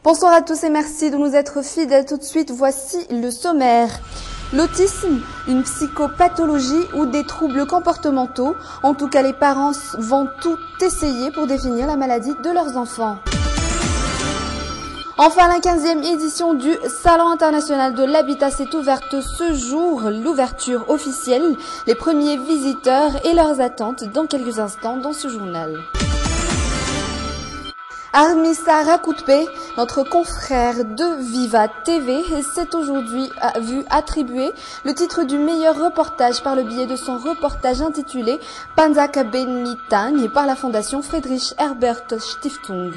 Bonsoir à tous et merci de nous être fidèles. Tout de suite, voici le sommaire. L'autisme, une psychopathologie ou des troubles comportementaux. En tout cas, les parents vont tout essayer pour définir la maladie de leurs enfants. Enfin, la 15e édition du Salon international de l'habitat s'est ouverte ce jour. L'ouverture officielle, les premiers visiteurs et leurs attentes dans quelques instants dans ce journal. Armissa Rakoutpe, notre confrère de Viva TV, s'est aujourd'hui vu attribuer le titre du meilleur reportage par le biais de son reportage intitulé Panzaka Benitang par la fondation Friedrich Herbert Stiftung.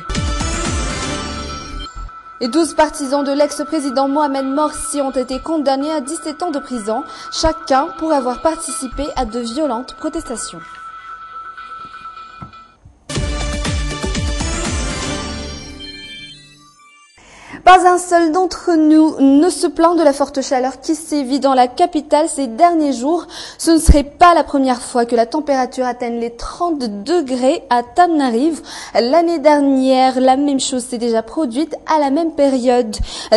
Et 12 partisans de l'ex-président Mohamed Morsi ont été condamnés à 17 ans de prison, chacun pour avoir participé à de violentes protestations. Pas un seul d'entre nous ne se plaint de la forte chaleur qui sévit dans la capitale ces derniers jours. Ce ne serait pas la première fois que la température atteigne les 30 degrés à Tananarive. L'année dernière, la même chose s'est déjà produite à la même période.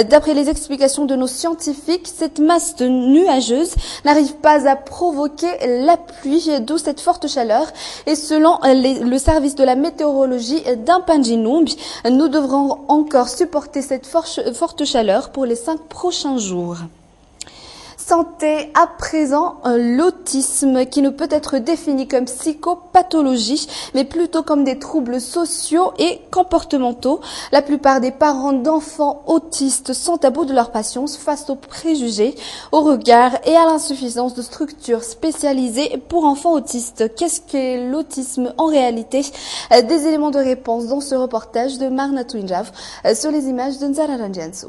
D'après les explications de nos scientifiques, cette masse nuageuse n'arrive pas à provoquer la pluie, d'où cette forte chaleur. Et selon le service de la météorologie d'Impanjinumbi, nous devrons encore supporter cette forte chaleur pour les 5 prochains jours. Santé à présent, l'autisme qui ne peut être défini comme psychopathologie, mais plutôt comme des troubles sociaux et comportementaux. La plupart des parents d'enfants autistes sont à bout de leur patience face aux préjugés, au regard et à l'insuffisance de structures spécialisées pour enfants autistes. Qu'est-ce qu'est l'autisme en réalité? Des éléments de réponse dans ce reportage de Marna Twinjav sur les images de Nzara Ranjansu.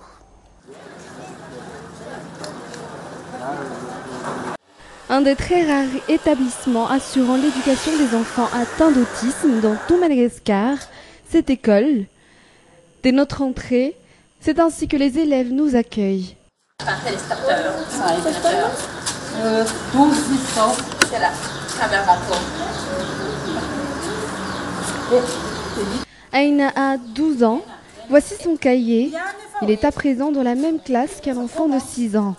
Un des très rares établissements assurant l'éducation des enfants atteints d'autisme dans tout Madagascar, cette école. Dès notre entrée, c'est ainsi que les élèves nous accueillent. Aina a 12 ans. Voici son cahier. Il est à présent dans la même classe qu'un enfant de 6 ans.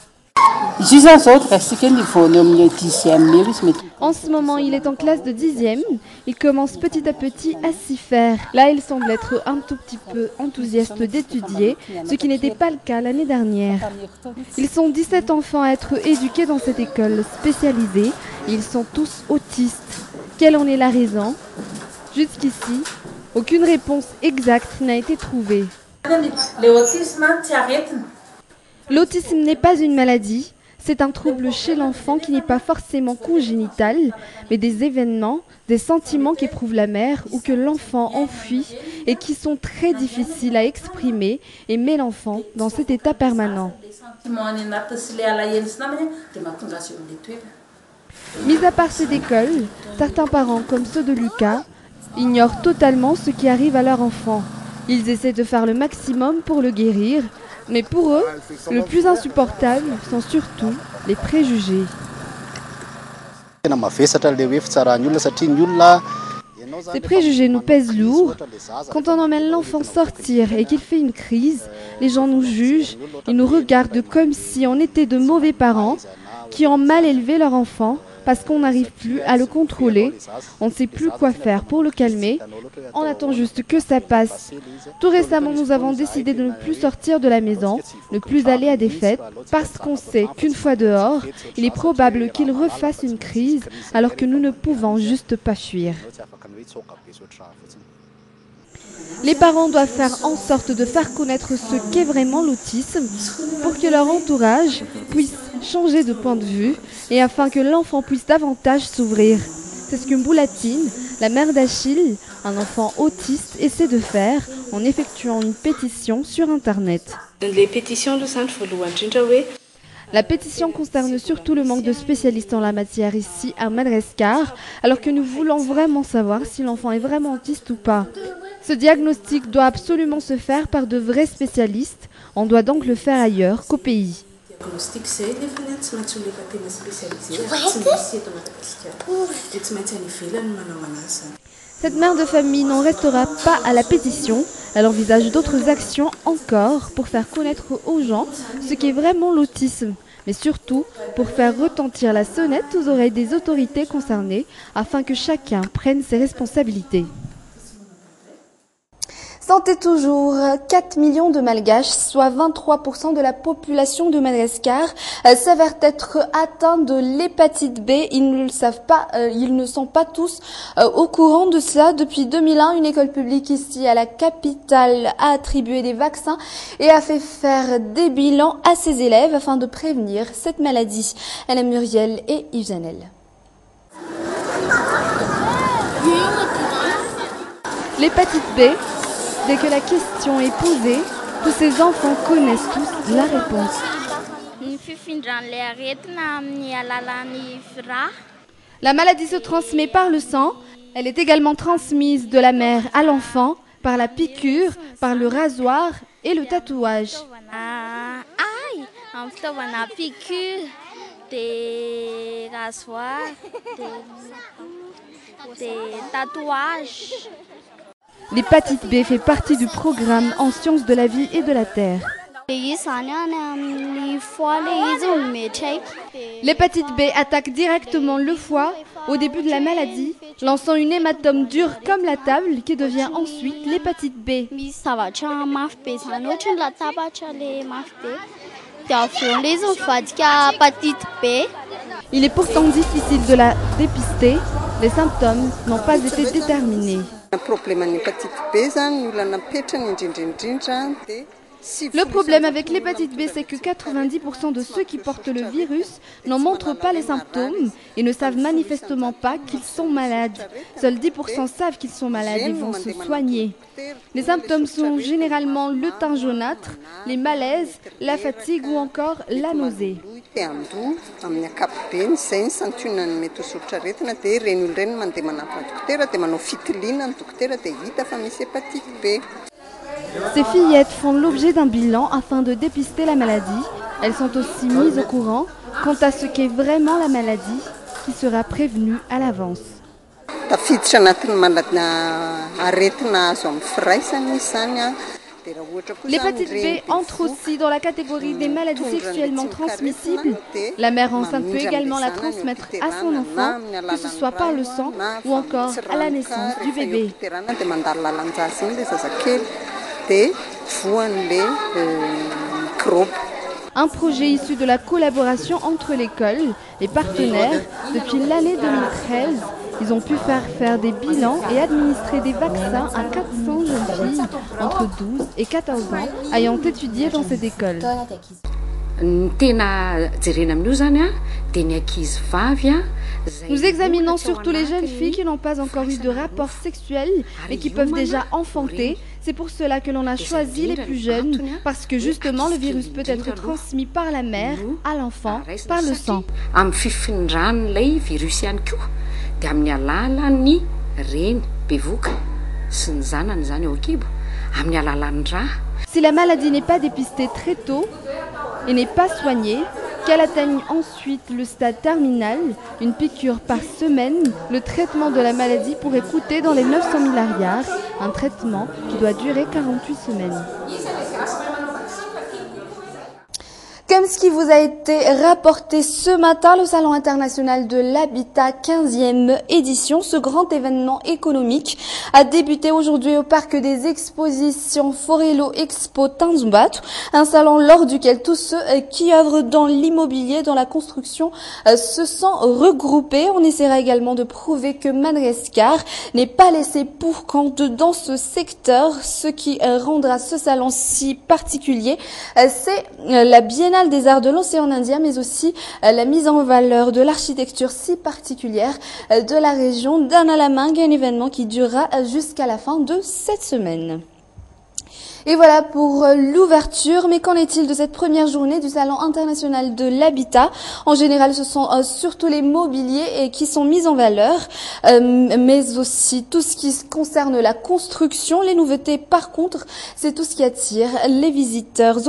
En ce moment, il est en classe de 10e. Il commence petit à petit à s'y faire. Là, il semble être un tout petit peu enthousiaste d'étudier, ce qui n'était pas le cas l'année dernière. Ils sont 17 enfants à être éduqués dans cette école spécialisée. Et ils sont tous autistes. Quelle en est la raison? Jusqu'ici, aucune réponse exacte n'a été trouvée. L'autisme n'est pas une maladie. C'est un trouble chez l'enfant qui n'est pas forcément congénital, mais des événements, des sentiments qu'éprouve la mère ou que l'enfant enfuit et qui sont très difficiles à exprimer et met l'enfant dans cet état permanent. Mis à part cette école, certains parents, comme ceux de Lucas, ignorent totalement ce qui arrive à leur enfant. Ils essaient de faire le maximum pour le guérir, mais pour eux, le plus insupportable sont surtout les préjugés. Ces préjugés nous pèsent lourd. Quand on emmène l'enfant sortir et qu'il fait une crise, les gens nous jugent, ils nous regardent comme si on était de mauvais parents qui ont mal élevé leur enfant parce qu'on n'arrive plus à le contrôler, on ne sait plus quoi faire pour le calmer, on attend juste que ça passe. Tout récemment, nous avons décidé de ne plus sortir de la maison, ne plus aller à des fêtes, parce qu'on sait qu'une fois dehors, il est probable qu'il refasse une crise, alors que nous ne pouvons juste pas fuir. Les parents doivent faire en sorte de faire connaître ce qu'est vraiment l'autisme pour que leur entourage puisse changer de point de vue et afin que l'enfant puisse davantage s'ouvrir. C'est ce que Mboulatine, la mère d'Achille, un enfant autiste, essaie de faire en effectuant une pétition sur Internet. Les pétitions de La pétition concerne surtout le manque de spécialistes en la matière ici à Madagascar, alors que nous voulons vraiment savoir si l'enfant est vraiment autiste ou pas. Ce diagnostic doit absolument se faire par de vrais spécialistes. On doit donc le faire ailleurs qu'au pays. Cette mère de famille n'en restera pas à la pétition. Elle envisage d'autres actions encore pour faire connaître aux gens ce qu'est vraiment l'autisme, mais surtout pour faire retentir la sonnette aux oreilles des autorités concernées afin que chacun prenne ses responsabilités. Santé toujours, 4 millions de Malgaches, soit 23% de la population de Madagascar, s'avèrent être atteints de l'hépatite B. Ils ne le savent pas, ils ne sont pas tous au courant de cela. Depuis 2001, une école publique ici à la capitale a attribué des vaccins et a fait faire des bilans à ses élèves afin de prévenir cette maladie. Anna Muriel et Yves Janel. L'hépatite B. Dès que la question est posée, tous ces enfants connaissent tous la réponse. La maladie se transmet par le sang. Elle est également transmise de la mère à l'enfant par la piqûre, par le rasoir et le tatouage. Des rasoirs, des tatouages. L'hépatite B fait partie du programme en sciences de la vie et de la terre. L'hépatite B attaque directement le foie au début de la maladie, lançant une hématome dure comme la table qui devient ensuite l'hépatite B. Il est pourtant difficile de la dépister. Les symptômes n'ont pas été déterminés. Le problème avec l'hépatite B, c'est que 90% de ceux qui portent le virus n'en montrent pas les symptômes et ne savent manifestement pas qu'ils sont malades. Seuls 10% savent qu'ils sont malades et vont se soigner. Les symptômes sont généralement le teint jaunâtre, les malaises, la fatigue ou encore la nausée. Ces fillettes font l'objet d'un bilan afin de dépister la maladie. Elles sont aussi mises au courant quant à ce qu'est vraiment la maladie qui sera prévenue à l'avance. L'hépatite B entre aussi dans la catégorie des maladies sexuellement transmissibles. La mère enceinte peut également la transmettre à son enfant, que ce soit par le sang ou encore à la naissance du bébé. Un projet issu de la collaboration entre l'école, les partenaires, depuis l'année 2013, ils ont pu faire des bilans et administrer des vaccins à 400 jeunes filles entre 12 et 14 ans ayant étudié dans cette école. Nous examinons surtout les jeunes filles qui n'ont pas encore eu de rapport sexuel et qui peuvent déjà enfanter. C'est pour cela que l'on a choisi les plus jeunes, parce que justement le virus peut être transmis par la mère à l'enfant, par le sang. Si la maladie n'est pas dépistée très tôt et n'est pas soignée, qu'elle atteigne ensuite le stade terminal, une piqûre par semaine, le traitement de la maladie pourrait coûter dans les 900 000 ariars, un traitement qui doit durer 48 semaines. Comme ce qui vous a été rapporté ce matin, le Salon international de l'habitat 15e édition, ce grand événement économique, a débuté aujourd'hui au parc des expositions Forello Expo Tanzumbato, un salon lors duquel tous ceux qui œuvrent dans l'immobilier, dans la construction, se sont regroupés. On essaiera également de prouver que Madagascar n'est pas laissé pour compte dans ce secteur. Ce qui rendra ce salon si particulier, c'est la Biennale des arts de l'océan Indien, mais aussi la mise en valeur de l'architecture si particulière de la région d'Analamangue, un événement qui durera jusqu'à la fin de cette semaine. Et voilà pour l'ouverture, mais qu'en est-il de cette première journée du Salon international de l'habitat? En général, ce sont surtout les mobiliers qui sont mis en valeur, mais aussi tout ce qui concerne la construction. Les nouveautés, par contre, c'est tout ce qui attire les visiteurs.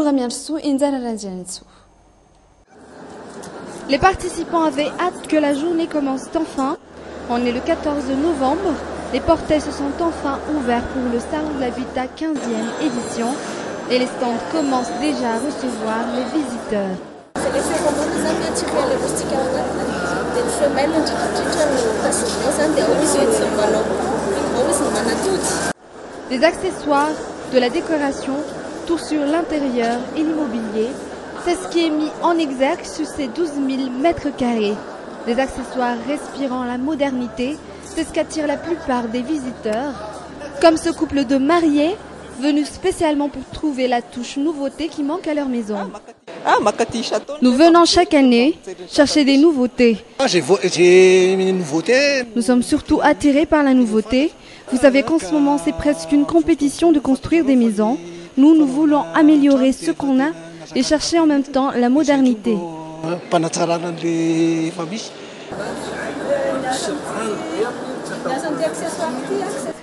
Les participants avaient hâte que la journée commence enfin. On est le 14 novembre. Les portails se sont enfin ouverts pour le Salon de l'Habitat 15e édition et les stands commencent déjà à recevoir les visiteurs. Des accessoires, de la décoration, tout sur l'intérieur et l'immobilier, c'est ce qui est mis en exergue sur ces 12 000 mètres carrés. Des accessoires respirant la modernité, c'est ce qu'attire la plupart des visiteurs, comme ce couple de mariés venus spécialement pour trouver la touche nouveauté qui manque à leur maison. Nous venons chaque année chercher des nouveautés. Nous sommes surtout attirés par la nouveauté. Vous savez qu'en ce moment, c'est presque une compétition de construire des maisons. Nous voulons améliorer ce qu'on a et chercher en même temps la modernité.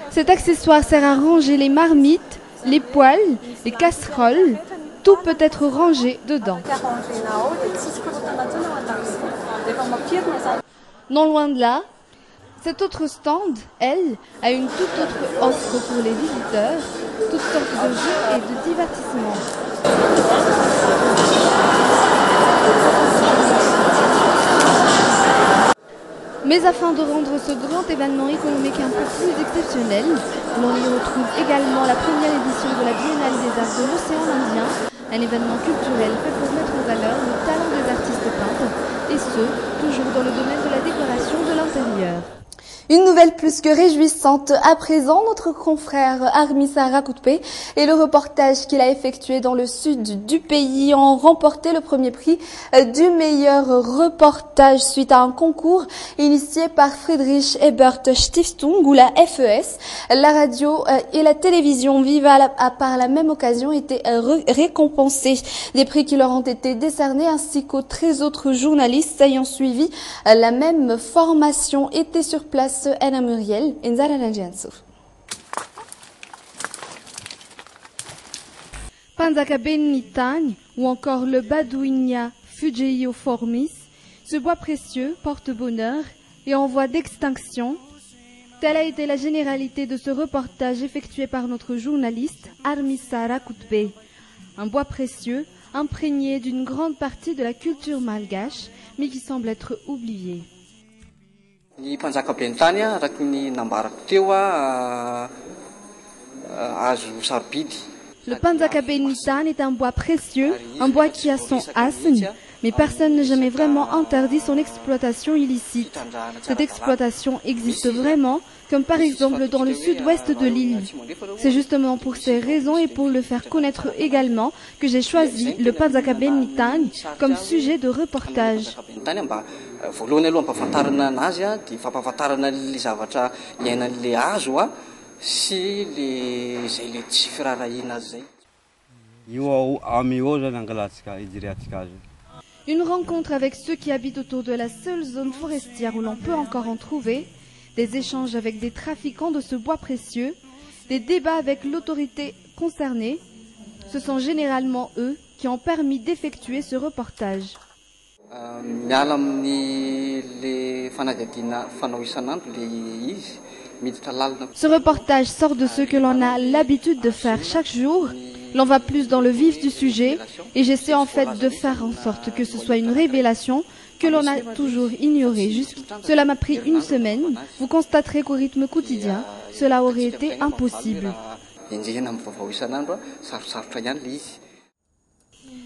Cet accessoire sert à ranger les marmites, les poêles, les casseroles. Tout peut être rangé dedans. Non loin de là, cet autre stand, elle, a une toute autre offre pour les visiteurs, toutes sortes de jeux et de divertissements. Mais afin de rendre ce grand événement économique un peu plus exceptionnel, l'on y retrouve également la première édition de la Biennale des Arts de l'Océan Indien, un événement culturel fait pour mettre en valeur le talent des artistes peintres, et ce, toujours dans le domaine de la décoration de l'intérieur. Une nouvelle plus que réjouissante à présent, notre confrère Armissa Rakoutpe et le reportage qu'il a effectué dans le sud du pays ont remporté le premier prix du meilleur reportage suite à un concours initié par Friedrich Ebert Stiftung ou la FES. La radio et la télévision Viva par la même occasion étaient récompensées. Des prix qui leur ont été décernés ainsi qu'aux 13 autres journalistes ayant suivi la même formation étaient sur place. Anna Muriel et Zara Jansouf. Panzaka Benitang ou encore le Badouinia Fugeioformis, ce bois précieux porte bonheur et en voie d'extinction. Telle a été la généralité de ce reportage effectué par notre journaliste Armissa Rakoutpe. Un bois précieux imprégné d'une grande partie de la culture malgache mais qui semble être oublié. Le Panzaka Benitang est un bois précieux, un bois qui a son asne, mais personne n'a jamais vraiment interdit son exploitation illicite. Cette exploitation existe vraiment, comme par exemple dans le sud-ouest de l'île. C'est justement pour ces raisons et pour le faire connaître également que j'ai choisi le Panzaka Benitang comme sujet de reportage. Une rencontre avec ceux qui habitent autour de la seule zone forestière où l'on peut encore en trouver, des échanges avec des trafiquants de ce bois précieux, des débats avec l'autorité concernée, ce sont généralement eux qui ont permis d'effectuer ce reportage. Ce reportage sort de ce que l'on a l'habitude de faire chaque jour. L'on va plus dans le vif du sujet et j'essaie en fait de faire en sorte que ce soit une révélation que l'on a toujours ignorée. Cela m'a pris une semaine. Vous constaterez qu'au rythme quotidien, cela aurait été impossible.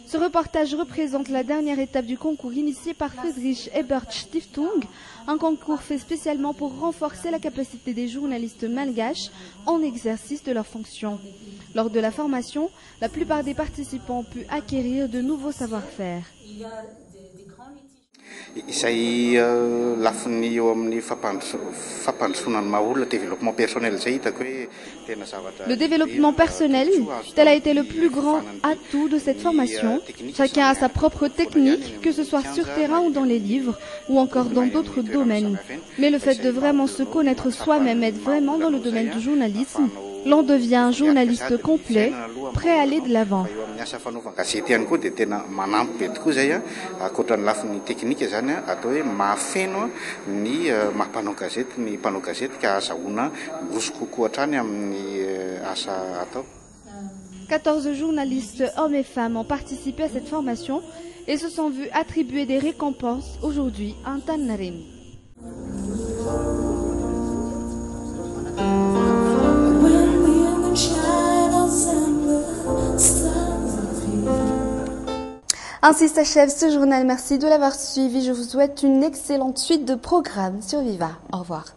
Ce reportage représente la dernière étape du concours initié par Friedrich Ebert Stiftung, un concours fait spécialement pour renforcer la capacité des journalistes malgaches en exercice de leurs fonctions. Lors de la formation, la plupart des participants ont pu acquérir de nouveaux savoir-faire. Le développement personnel, tel a été le plus grand atout de cette formation. Chacun a sa propre technique, que ce soit sur terrain ou dans les livres, ou encore dans d'autres domaines. Mais le fait de vraiment se connaître soi-même aide vraiment dans le domaine du journalisme. L'on devient un journaliste complet, prêt à aller de l'avant. Gazety ihany koa dia tena manampy be tokoa zay ankoatra ny lafiny teknika zany atao hoe mahafeno ny mampanao gazety ny mpanao gazety ka azahoana roso kokoa hatrany amin'ny asa atao. 14 journalistes, hommes et femmes, ont participé à cette formation et se sont vus attribuer des récompenses aujourd'hui à Antananarivo. Ainsi s'achève ce journal. Merci de l'avoir suivi. Je vous souhaite une excellente suite de programmes sur Viva. Au revoir.